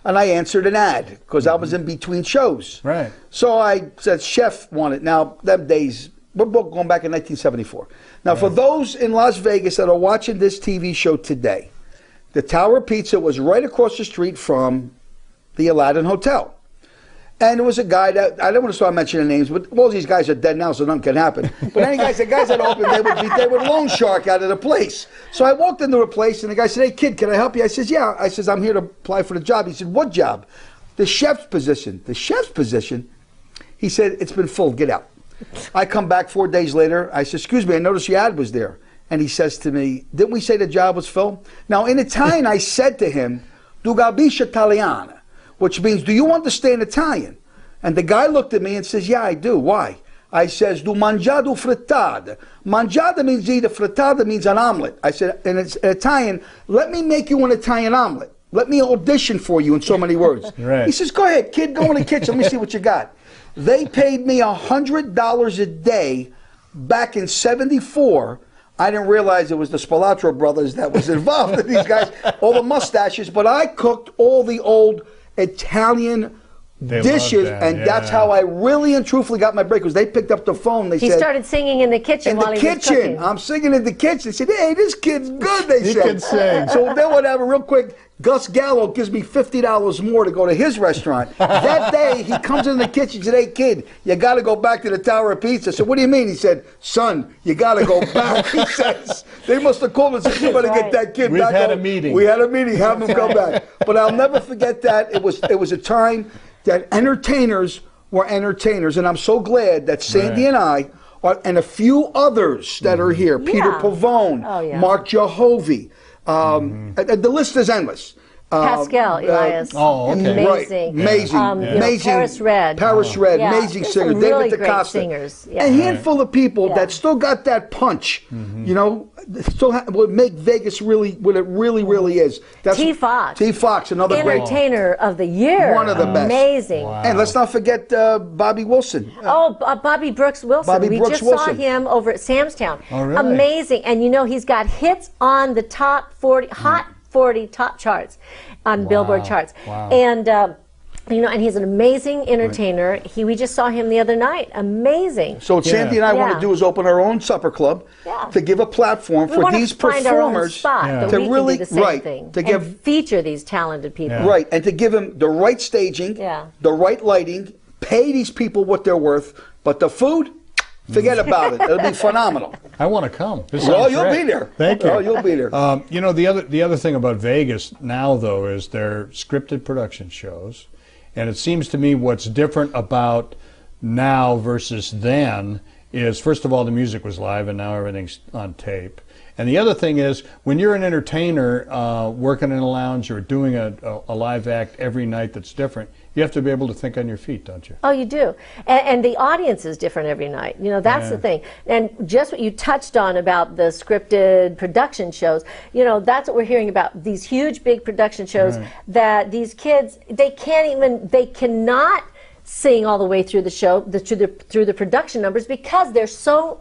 S5: And I answered an ad because I was in between shows.
S3: Right.
S5: So I said, chef wanted. Now, them days, we're both going back in 1974. Now, for those in Las Vegas that are watching this TV show today, the Tower of Pizza was right across the street from the Aladdin Hotel. And there was a guy that, I don't want to start mentioning names, but all these guys are dead now, so nothing can happen. But any guys, the guys that opened, they would loan shark out of the place. So I walked into a place, and the guy said, "Hey, kid, can I help you?" I says, "Yeah." I says, "I'm here to apply for the job." He said, "What job?" "The chef's position." "The chef's position?" He said, "It's been full. Get out." I come back 4 days later. I said, "Excuse me, I noticed your ad was there." And he says to me, "Didn't we say the job was full?" Now, in Italian, I said to him, "Tu capisci italiano," which means, "Do you understand Italian?" And the guy looked at me and says, "Yeah, I do. Why?" I says, "Du mangiato frittata." Mangiata means eat, frittata means an omelet. I said, in Italian, "Let me make you an Italian omelet. Let me audition for you," in so many words.
S3: Right.
S5: He says, "Go ahead, kid, go in the kitchen. Let me see what you got." They paid me $100 a day back in '74. I didn't realize it was the Spilotro brothers that was involved in these guys, all the mustaches, but I cooked all the old Italian dishes,
S3: that,
S5: and that's how I really and truthfully got my break, because they picked up the phone. They
S4: He
S5: said,
S4: started singing in the kitchen
S5: in
S4: while
S5: the
S4: he was
S5: kitchen.
S4: cooking.
S5: I'm singing in the kitchen. They said, "Hey, this kid's good," they
S3: He
S5: said.
S3: can sing.
S5: So then whatever, real quick, Gus Gallo gives me $50 more to go to his restaurant. That day, he comes in the kitchen and said, "Hey, kid, you got to go back to the Tower of Pizza." I said, "What do you mean?" He said, "Son, you got to go back." He says, they must have called and said, "You better get that kid
S3: We've
S5: back."
S3: had a meeting.
S5: We had a meeting, have him come back. But I'll never forget that. It was a time that entertainers were entertainers, and I'm so glad that Sandy and I and a few others that are here, Peter Pavone, Mark Jehovy, the list is endless.
S4: Pascal, Elias.
S3: Oh, okay.
S4: Amazing.
S5: Right. Amazing. Amazing.
S4: Paris Red.
S5: Paris Red.
S4: Yeah,
S5: Amazing
S4: there's
S5: singer.
S4: some
S5: David
S4: really great
S5: DaCosta.
S4: singers. Yeah.
S5: A handful of people
S4: Yeah.
S5: that still got that punch, you know, still would make Vegas really what it really is. That's
S4: T. Fox.
S5: T. Fox, another great.
S4: Entertainer of the year.
S5: One of the best.
S4: Amazing.
S3: Wow.
S5: And let's not forget Bobby Wilson.
S4: Bobby Brooks Wilson.
S5: Bobby
S4: we
S5: Brooks
S4: just saw
S5: Wilson.
S4: him over at Sam's Town.
S3: Oh, really?
S4: Amazing. And you know, he's got hits on the top 40, Hot 40 top charts, on Billboard charts.
S3: Wow.
S4: And, you know, and he's an amazing entertainer. We just saw him the other night. Amazing.
S5: So what Sandy and I want
S4: Yeah.
S5: to do is open our own supper club to give a platform
S4: We
S5: for
S4: want
S5: these
S4: to find our own
S5: performers
S4: spot that
S5: to
S4: we
S5: really
S4: can do the same thing
S5: to
S4: and
S5: give
S4: feature these talented people.
S5: right, and to give them the right staging, the right lighting, pay these people what they're worth, but the food, forget about it. It'll be phenomenal.
S3: I want to come. This
S5: Oh,
S3: sounds
S5: you'll
S3: great.
S5: be there.
S3: Thank you.
S5: Oh, you'll be there.
S3: You know, the other thing about Vegas now, though, is they're scripted production shows, and it seems to me what's different about now versus then is, first of all, the music was live, and now everything's on tape. And the other thing is, when you're an entertainer working in a lounge or doing a live act every night that's different, you have to be able to think on your feet, don't you?
S4: Oh, you do. And the audience is different every night. You know, that's the thing. And just what you touched on about the scripted production shows, you know, that's what we're hearing about, these huge, big production shows that these kids, they cannot sing all the way through the show, through the production numbers, because they're so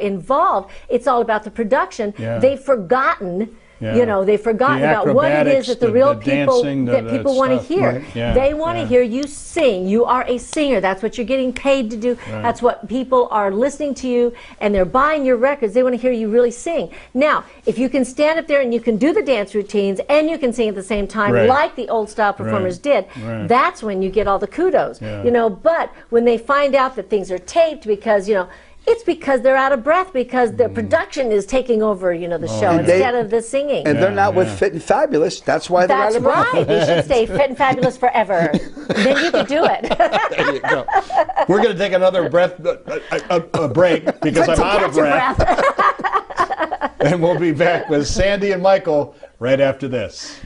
S4: involved. It's all about the production. They've forgotten. You know, they've forgotten about what it is that the real people
S3: dancing,
S4: that people want to hear.
S3: Right. Yeah.
S4: They want to hear you sing. You are a singer. That's what you're getting paid to do. That's what people are listening to you, and they're buying your records. They want to hear you really sing. Now, if you can stand up there and you can do the dance routines and you can sing at the same time, like the old style performers did, that's when you get all the kudos. You know, but when they find out that things are taped, because, you know, It's because they're out of breath because the production is taking over, the show instead of the singing.
S5: And they're not with Fit and Fabulous. That's why they're out of breath.
S4: That's right. They should stay fit and fabulous forever. Then you can do it.
S3: There you go. We're going to take another break because I'm out of breath. And we'll be back with Sandy and Michael right after this.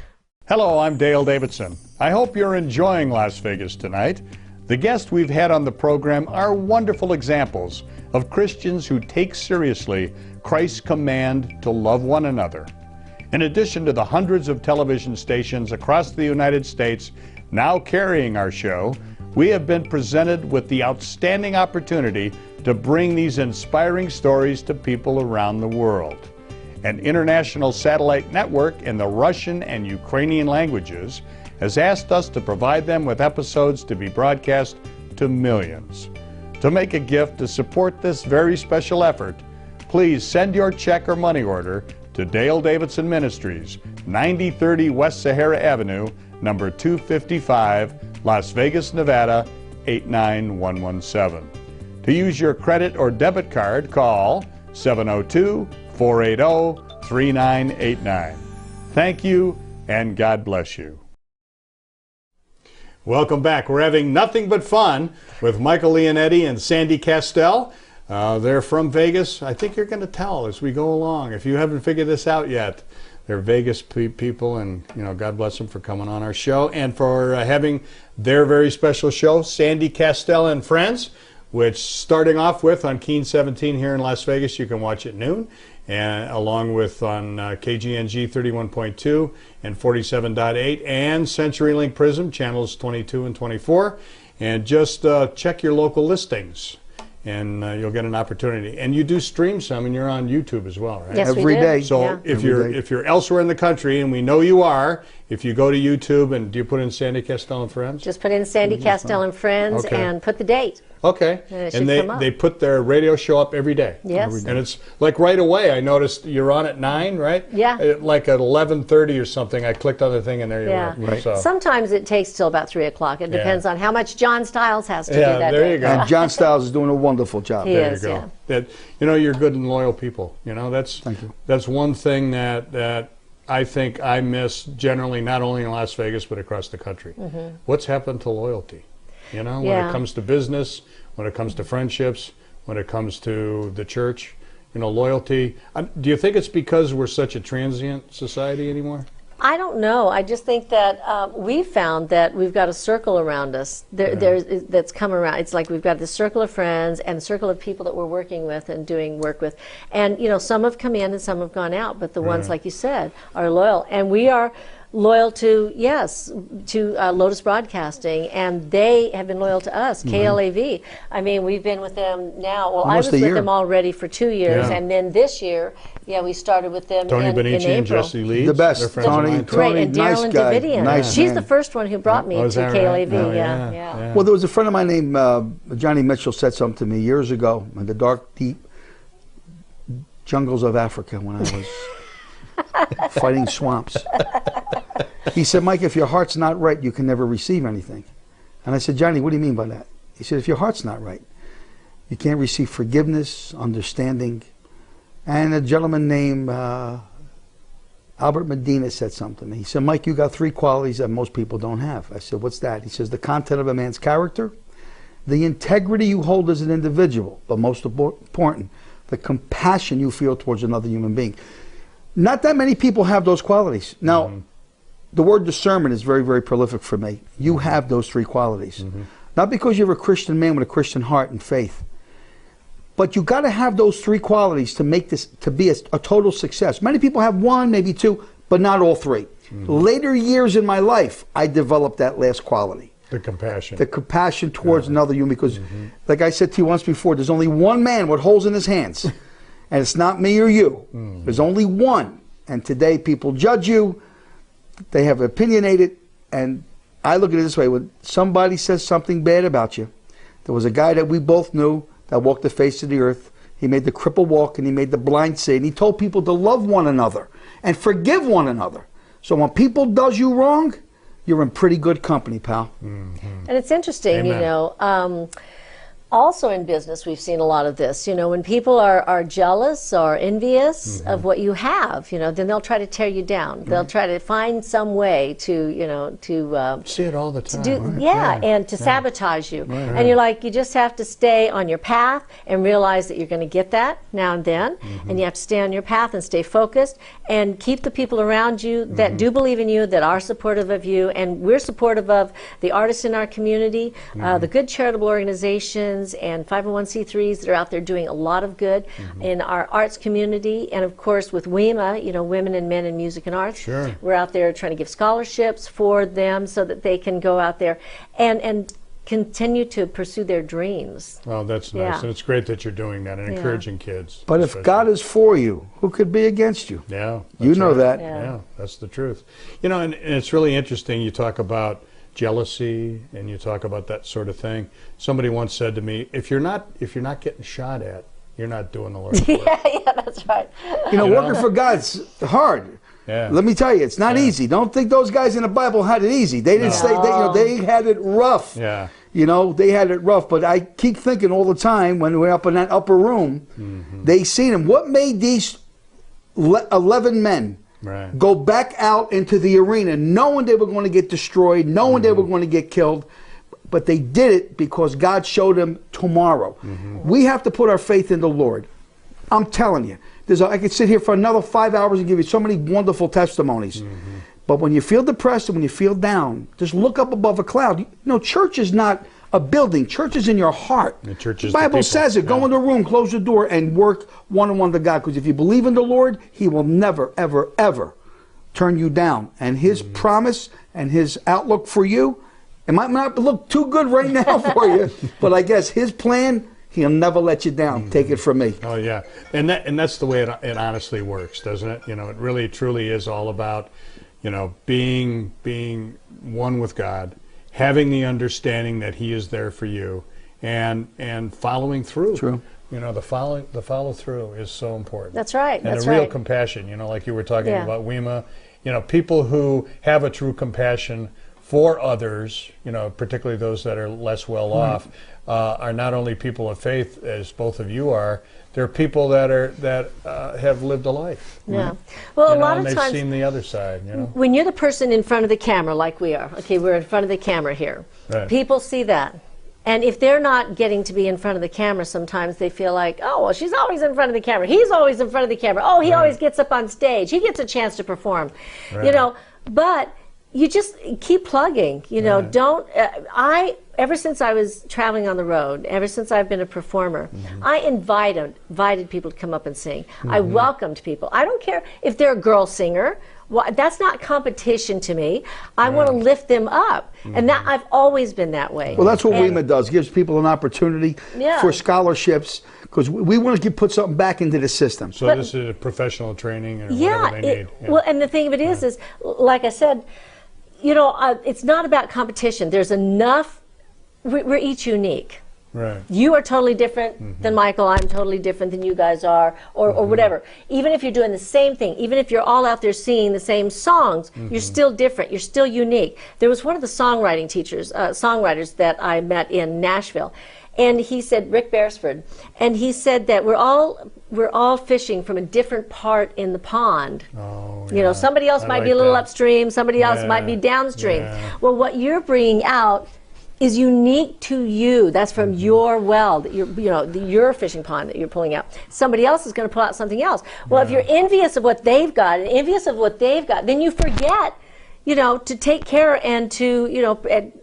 S3: Hello, I'm Dale Davidson. I hope you're enjoying Las Vegas tonight. The guests we've had on the program are wonderful examples of Christians who take seriously Christ's command to love one another. In addition to the hundreds of television stations across the United States now carrying our show, we have been presented with the outstanding opportunity to bring these inspiring stories to people around the world. An international satellite network in the Russian and Ukrainian languages has asked us to provide them with episodes to be broadcast to millions. To make a gift to support this very special effort, please send your check or money order to Dale Davidson Ministries, 9030 West Sahara Avenue, number 255, Las Vegas, Nevada, 89117. To use your credit or debit card, call 702-480-3989. Thank you, and God bless you. Welcome back. We're having nothing but fun with Michael Leonetti and Sandy Kastel. They're from Vegas. I think you're going to tell as we go along. If you haven't figured this out yet, they're Vegas people, and God bless them for coming on our show and for having their very special show, Sandy Kastel and Friends, which starting off with on Keen 17 here in Las Vegas. You can watch at noon, and along with on KGNG 31.2 and 47.8 and CenturyLink Prism channels 22 and 24. And just check your local listings, and you'll get an opportunity. And you do stream some, and you're on YouTube as well, right?
S4: Yes,
S5: Every
S4: we do.
S5: day.
S3: So if you're elsewhere in the country, and we know you are, if you go to YouTube and do you put in Sandy Kastel and Friends?
S4: Just put in Sandy Kastel and Friends and put the date.
S3: Okay.
S4: And
S3: they put their radio show up every day.
S4: Yes.
S3: And it's like right away. I noticed you're on at 9, right?
S4: Yeah.
S3: Like at 11:30 or something. I clicked on the thing and there you were.
S5: Right.
S3: So.
S4: Sometimes it takes till about 3 o'clock. It depends on how much John Stiles has to do that
S3: there
S4: day.
S3: you go.
S5: And John Stiles is doing a wonderful job.
S4: He
S3: There
S4: is,
S3: you go.
S4: yeah.
S3: That you're good and loyal people.
S5: Thank you.
S3: That's one thing that I think I miss generally, not only in Las Vegas but across the country.
S4: Mm-hmm.
S3: What's happened to loyalty? When it comes to business, when it comes to friendships, when it comes to the church, loyalty. Do you think it's because we're such a transient society anymore?
S4: I don't know. I just think that we've found that we've got a circle around us that's come around. It's like we've got this circle of friends and a circle of people that we're working with and doing work with. And, some have come in and some have gone out, but the ones, like you said, are loyal. And we are loyal to Lotus Broadcasting, and they have been loyal to us, KLAV. I mean, we've been with them now. Well,
S5: Almost
S4: I was
S5: a
S4: with
S5: year.
S4: them already for 2 years,
S3: Yeah.
S4: and then this year, we started with them
S3: Tony
S4: in
S3: Benici
S4: April.
S3: and Jesse Leeds.
S5: The best.
S3: They're friends of
S5: Tony-
S3: mine, too.
S4: Great, and
S5: nice
S4: Daryl and
S5: guy.
S4: Davidian.
S5: Nice
S4: She's
S5: man.
S4: the first one who brought me
S3: Oh,
S4: to
S3: is that right?
S4: KLAV.
S3: Oh,
S4: yeah.
S5: Well, there was a friend of mine named Johnny Mitchell said something to me years ago in the dark, deep jungles of Africa when I was fighting swamps. He said, Mike, if your heart's not right, you can never receive anything. And I said, Johnny, what do you mean by that? He said, if your heart's not right, you can't receive forgiveness, understanding. And a gentleman named Albert Medina said something to me. He said, Mike, you got 3 qualities that most people don't have. I said, what's that? He says, the content of a man's character, the integrity you hold as an individual, but most important, the compassion you feel towards another human being. Not that many people have those qualities. Now, the word discernment is very, very prolific for me. You have those 3 qualities. Not because you're a Christian man with a Christian heart and faith, but you got to have those 3 qualities to make this to be a total success. Many people have 1, maybe 2, but not all 3. Later years in my life, I developed that last quality.
S3: The compassion.
S5: The compassion towards another human, because like I said to you once before, there's only one man with holes in his hands, and it's not me or you. There's only one. And today people judge you, they have opinionated, and I look at it this way: when somebody says something bad about you, there was a guy that we both knew that walked the face of the earth. He made the cripple walk and he made the blind see, and he told people to love one another and forgive one another. So when people does you wrong, you're in pretty good company, pal.
S4: And it's interesting,
S3: Amen.
S4: Also in business, we've seen a lot of this. You know, when people are jealous or envious of what you have, you know, then they'll try to tear you down. They'll try to find some way to, you know, to
S3: see it all the time.
S4: And to sabotage you. And you're like, you just have to stay on your path and realize that you're going to get that now and then. And you have to stay on your path and stay focused and keep the people around you that do believe in you, that are supportive of you. And we're supportive of the artists in our community, the good charitable organizations, and 501c3s that are out there doing a lot of good in our arts community. And of course with WEMA, you know, Women and Men in Music and Arts, we're out there trying to give scholarships for them so that they can go out there and continue to pursue their dreams.
S3: Well, that's nice. And it's great that you're doing that and encouraging kids.
S5: But if God is for you, who could be against you?
S3: Yeah.
S5: You know that.
S3: Yeah, that's the truth. You know, and it's really interesting. You talk about jealousy and you talk about that sort of thing. Somebody once said to me, if you're not getting shot at, you're not doing the Lord's work.
S4: Yeah, that's right.
S5: You know, working for God's hard.
S3: Yeah.
S5: Let me tell you, it's not easy. Don't think those guys in the Bible had it easy. They didn't say, they had it rough.
S3: Yeah.
S5: You know, they had it rough. But I keep thinking all the time when we're up in that upper room, they seen him. What made these 11 men go back out into the arena knowing they were going to get destroyed, knowing they were going to get killed? But they did it because God showed them tomorrow. We have to put our faith in the Lord. I'm telling you. I could sit here for another 5 hours and give you so many wonderful testimonies. But when you feel depressed and when you feel down, just look up above a cloud. You know, church is not a building. Church is in your heart.
S3: The church is
S5: the Bible says it. Go in the room, close the door, and work one-on-one with God. Because if you believe in the Lord, He will never, ever, ever turn you down. And His promise and His outlook for you, it might not look too good right now for you, but I guess His plan, He'll never let you down. Take it from me.
S3: Oh yeah, and that's the way it honestly works, doesn't it? You know, it really truly is all about, you know, being one with God, having the understanding that He is there for you, and following through.
S5: True.
S3: You know, the follow through is so important.
S4: That's right.
S3: And the real compassion. You know, like you were talking about WEMA. You know, people who have a true compassion for others, you know, particularly those that are less well off, are not only people of faith, as both of you are. They're people that have lived a life.
S4: Yeah. Well,
S3: you
S4: a lot of
S3: they've
S4: times
S3: seen the other side. You know,
S4: when you're the person in front of the camera, like we are. Okay, we're in front of the camera here.
S3: Right.
S4: People see that. And if they're not getting to be in front of the camera, sometimes they feel like, oh, well, she's always in front of the camera. He's always in front of the camera. Oh, he always gets up on stage. He gets a chance to perform. You know, but you just keep plugging. You know, don't. Ever since I was traveling on the road, ever since I've been a performer, I invited people to come up and sing. I welcomed people. I don't care if they're a girl singer. Well, that's not competition to me. I want to lift them up. And that I've always been that way.
S5: Well, that's what WEMA does. Gives people an opportunity for scholarships, because we want to put something back into the system.
S3: So this is a professional training or whatever they need.
S4: Well, and the thing of it is like I said, you know, it's not about competition. There's enough. We're each unique.
S3: Right.
S4: You are totally different than Michael. I'm totally different than you guys are, or whatever. Even if you're doing the same thing, even if you're all out there singing the same songs, you're still different. You're still unique. There was one of the songwriting teachers, songwriters that I met in Nashville, and he said, Rick Beresford, and he said that we're all fishing from a different part in the pond.
S3: Oh,
S4: you know, somebody else might be a little upstream, somebody else might be downstream. Well, what you're bringing out is unique to you. That's from your well, that your fishing pond that you're pulling out. Somebody else is going to pull out something else. Well, if you're envious of what they've got and envious of what they've got, then you forget, you know, to take care and to, you know, and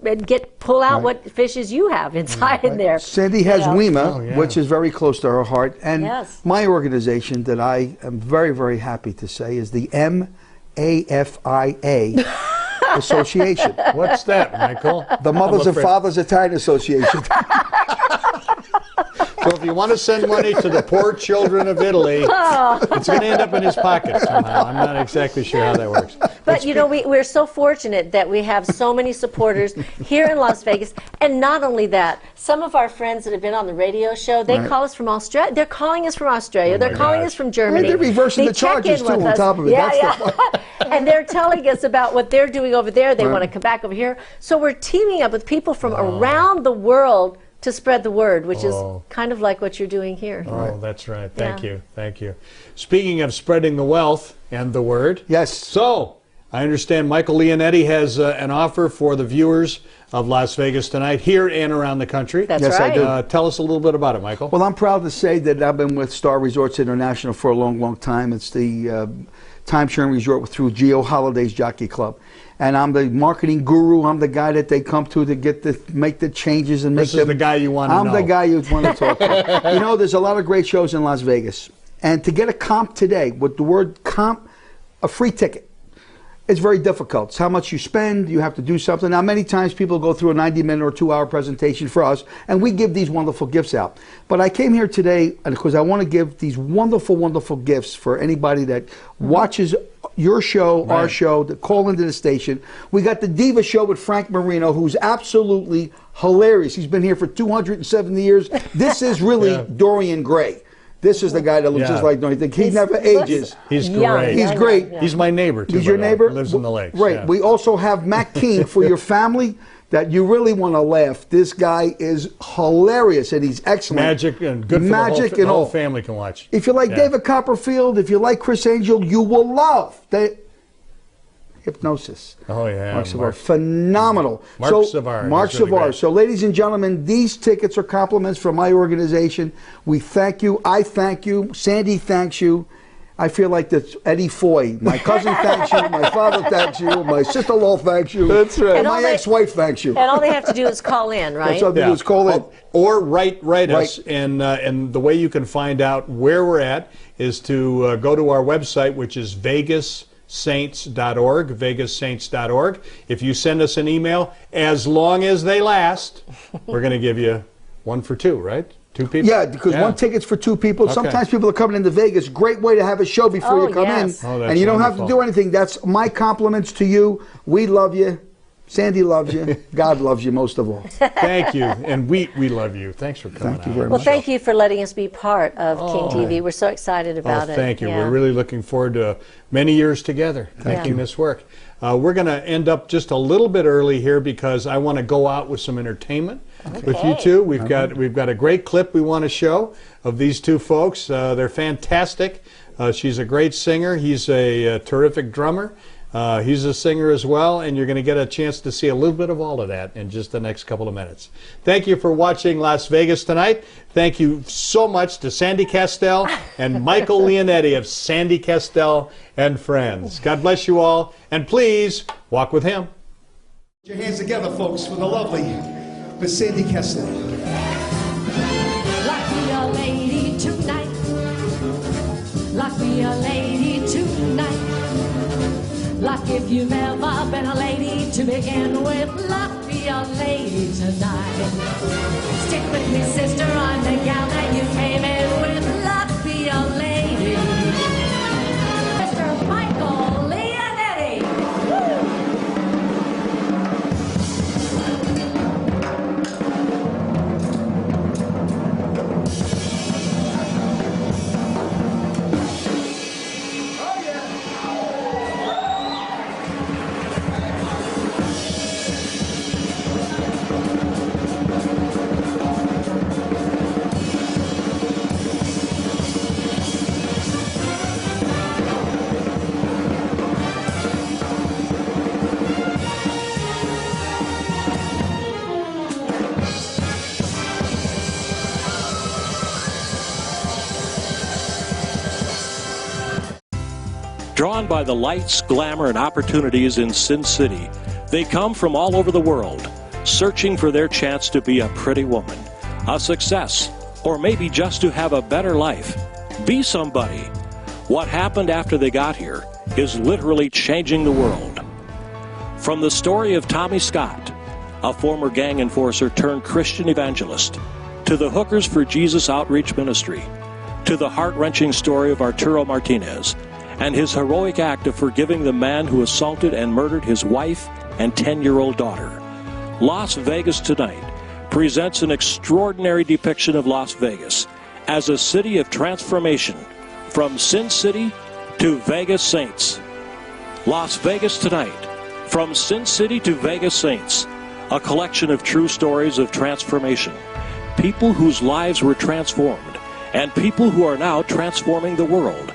S4: pull out what fishes you have inside in there.
S5: Sandy has WEMA, which is very close to her heart, and my organization that I am very, very happy to say is the MAFIA. Association.
S3: What's that, Michael?
S5: The Mothers and Fathers Italian Association.
S3: So if you want to send money to the poor children of Italy, it's going to end up in his pocket somehow. I'm not exactly sure how that works.
S4: But you know, we're so fortunate that we have so many supporters here in Las Vegas. And not only that, some of our friends that have been on the radio show, they call us from Australia. They're calling us from Australia. They're calling us from Germany.
S5: They're reversing the charges, too, on top of it.
S4: And they're telling us about what they're doing over there. They want to come back over here. So we're teaming up with people from around the world to spread the word, which
S3: Oh.
S4: is kind of like what you're doing here.
S3: Oh, that's right. Thank
S4: Yeah.
S3: you. Thank you. Speaking of spreading the wealth and the word.
S5: Yes.
S3: So, I understand Michael Leonetti has an offer for the viewers of Las Vegas tonight, here and around the country.
S4: That's
S5: Yes, I
S4: right.
S5: do.
S3: Tell us a little bit about it, Michael.
S5: Well, I'm proud to say that I've been with Star Resorts International for a long, long time. It's the time-sharing resort through Geo Holidays Jockey Club. And I'm the marketing guru. I'm the guy that they come to make the changes and make
S3: This is the guy you want to know.
S5: I'm the guy you want to talk to. You know, there's a lot of great shows in Las Vegas. And to get a comp today, with the word comp, a free ticket, it's very difficult. It's how much you spend. You have to do something. Now, many times people go through a 90-minute or 2-hour presentation for us, and we give these wonderful gifts out. But I came here today because I want to give these wonderful, wonderful gifts for anybody that watches your show, our show, that call into the station. We got the Diva Show with Frank Marino, who's absolutely hilarious. He's been here for 270 years. This is really Dorian Gray. This is the guy that looks just like Dorian. He never ages.
S3: He's
S4: young.
S3: great.
S5: He's great.
S4: Yeah.
S3: He's my neighbor, too.
S5: He's your
S3: by the way.
S5: neighbor?
S3: Lives in the lakes.
S5: Right.
S3: yeah.
S5: We also have Matt King for your family that you really want to laugh. This guy is hilarious and he's excellent.
S3: Magic and good for
S5: Magic
S3: the
S5: and
S3: whole
S5: all.
S3: family can watch.
S5: If you like David Copperfield, if you like Chris Angel, you will love the Hypnosis.
S3: Oh, yeah.
S5: Mark Savard. Phenomenal.
S3: Mark Savard.
S5: Mark
S3: He's really
S5: Savard.
S3: great.
S5: So, ladies and gentlemen, these tickets are compliments from my organization. We thank you. I thank you. Sandy thanks you. I feel like that's Eddie Foy. My cousin thanks you. My father thanks you. My sister-in-law thanks you. That's right.
S4: And
S5: My
S4: all they-
S5: ex-wife thanks you.
S4: And all they have to do is call in, right?
S5: That's all they do is call in.
S3: Or write us, and the way you can find out where we're at is to go to our website, which is vegassaints.org, vegassaints.org. If you send us an email, as long as they last, we're going to give you one for two, right? Two people?
S5: Yeah, because one ticket's for two people.
S3: Okay.
S5: Sometimes people are coming into Vegas. Great way to have a show before
S4: Oh,
S5: you come
S4: yes.
S5: in.
S3: Oh, that's
S5: and you don't have to
S3: wonderful.
S5: do anything. That's my compliments to you. We love you. Sandy loves you. God loves you most of all.
S3: Thank you. And we love you. Thanks for coming
S5: Thank you
S3: out.
S5: very
S4: Well,
S5: much.
S4: thank you for letting us be part of King TV. We're so excited about it.
S3: Thank you.
S4: Yeah.
S3: We're really looking forward to many years together making this work. We're going to end up just a little bit early here because I want to go out with some entertainment with you two. We've got a great clip we want to show of these two folks. They're fantastic. She's a great singer. He's a terrific drummer. He's a singer as well, and you're going to get a chance to see a little bit of all of that in just the next couple of minutes. Thank you for watching Las Vegas tonight. Thank you so much to Sandy Kastel and Michael Leonetti of Sandy Kastel and Friends. God bless you all, and please walk with him.
S7: Put your hands together, folks, for the lovely Miss Sandy Kastel.
S8: Like me a lady tonight. Like me a lady tonight. Like if you've ever been a lady to begin with, like me a lady tonight. Stick with me, sister, I'm the gal that you came in with. Like me a lady. Mr. Michael Leonetti.
S2: Drawn by the lights, glamour, and opportunities in Sin City, they come from all over the world, searching for their chance to be a pretty woman, a success, or maybe just to have a better life. Be somebody. What happened after they got here is literally changing the world. From the story of Tommy Scott, a former gang enforcer turned Christian evangelist, to the Hookers for Jesus Outreach Ministry, to the heart-wrenching story of Arturo Martinez, and his heroic act of forgiving the man who assaulted and murdered his wife and 10-year-old daughter. Las Vegas Tonight presents an extraordinary depiction of Las Vegas as a city of transformation, from Sin City to Vegas Saints. Las Vegas Tonight, from Sin City to Vegas Saints, a collection of true stories of transformation, people whose lives were transformed, and people who are now transforming the world.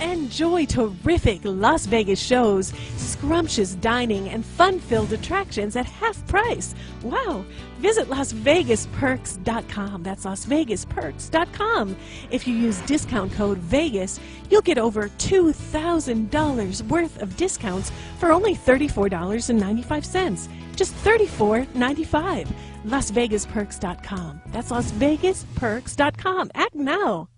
S6: Enjoy terrific Las Vegas shows, scrumptious dining, and fun-filled attractions at half price. Wow! Visit LasVegasPerks.com. That's LasVegasPerks.com. If you use discount code VEGAS, you'll get over $2,000 worth of discounts for only $34.95. Just $34.95. LasVegasPerks.com. That's LasVegasPerks.com. Act now.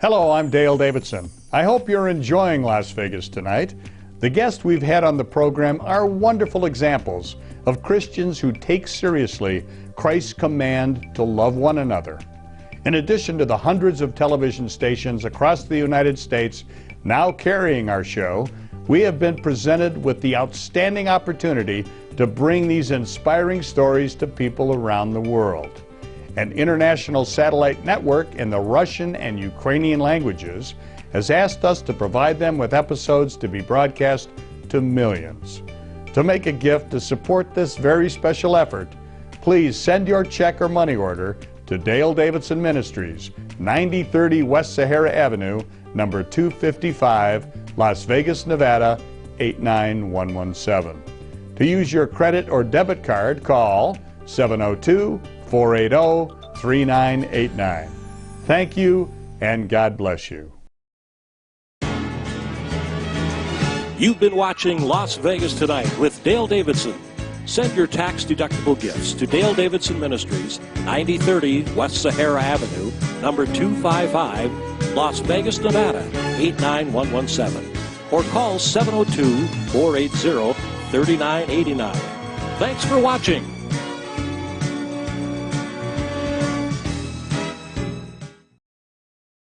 S3: Hello, I'm Dale Davidson. I hope you're enjoying Las Vegas tonight. The guests we've had on the program are wonderful examples of Christians who take seriously Christ's command to love one another. In addition to the hundreds of television stations across the United States now carrying our show, we have been presented with the outstanding opportunity to bring these inspiring stories to people around the world. An international satellite network in the Russian and Ukrainian languages has asked us to provide them with episodes to be broadcast to millions. To make a gift to support this very special effort, please send your check or money order to Dale Davidson Ministries, 9030 West Sahara Avenue, number 255, Las Vegas, Nevada, 89117. To use your credit or debit card, call 702-480-3989. Thank you, and God bless you.
S2: You've been watching Las Vegas Tonight with Dale Davidson. Send your tax-deductible gifts to Dale Davidson Ministries, 9030 West Sahara Avenue, number 255, Las Vegas, Nevada, 89117. Or call 702-480-3989. Thanks for watching.